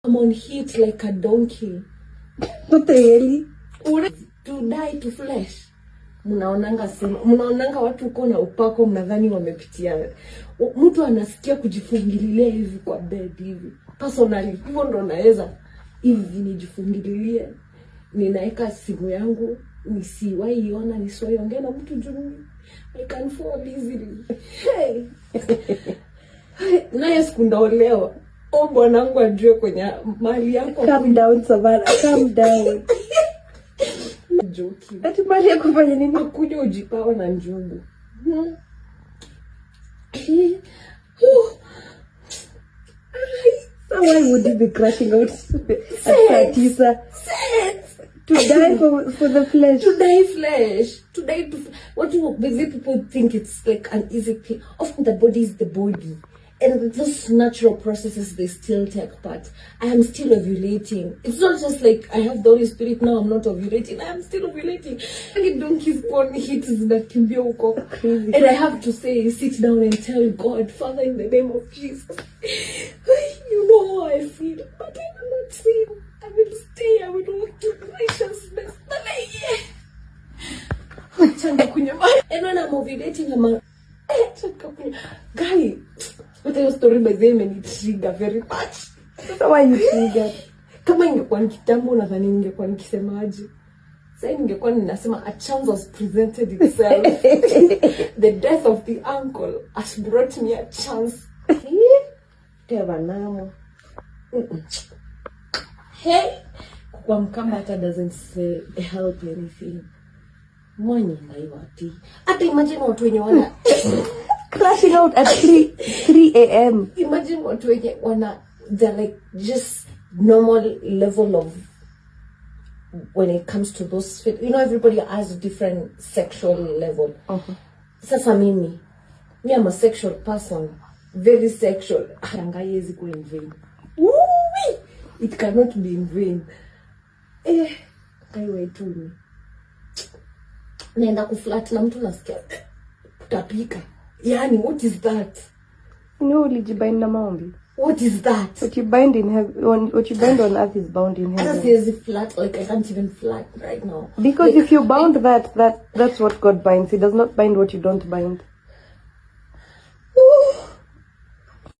I'm on heat like a donkey. What the hell? To die to flesh. Mnaonanga watu uko na upako mnadhani wamepitia. Mtu anasikia kujifungililia hivi kwa bed hivi. Personally, hivyo ndo naweza hivi nijifungililie. Ninaeka simu yangu, nisiwahi iona, nisiwahi ongea na mtu juu. I can fall easily. Hey. Na yes kundaolewa. Bwanangu ajue kwenye mali yako. Calm down, Savannah. Calm down. Joki. Ati mali yako fanya nini? Akuja ujipawa na njugu. So why would you be crashing out at Tisa? To die for the flesh. To die flesh. To die to what do people think it's like an easy thing. Often the body is the body. And those natural processes, they still take part. I am still ovulating. It's not just like I have the Holy Spirit now, I'm not ovulating. I am still ovulating. And donkeys porn hits that can be crazy. And I have to say, sit down and tell God, Father, in the name of Jesus, you know how I feel, but I will not sin. I will stay, I will walk in righteousness. And when I'm ovulating, I'm a guy. But your story by them and it trigger very much. So why you triggered? Kama ingekuwa kitambo nadhani ningekuwa nikisemaje. Sasa ningekuwa ninasema a chance has presented itself. The death of the uncle has brought me a chance. Teva namo. Hey, kwa mkamba hata doesn't say help anything. Mwenye maiwati. Hata imagine watu wenye wana crashing out at 3 a.m. Imagine what we get they're like just normal level of when it comes to those fit. You know, everybody has a different sexual level. Sasa me, I'm a sexual person, very sexual. Hangayezi go in vain. Woo! It cannot be in vain. Kaiwe tu ni. Naenda kuflat na mtu nasikia kutapika. Yani, what is that? No, ulijibind na maombi. What is that? What you bind in heaven, what you bind on earth is bound in heaven. As is flat, like I can't even flat right now. Because like, if you bound that's what God binds. He does not bind what you don't bind.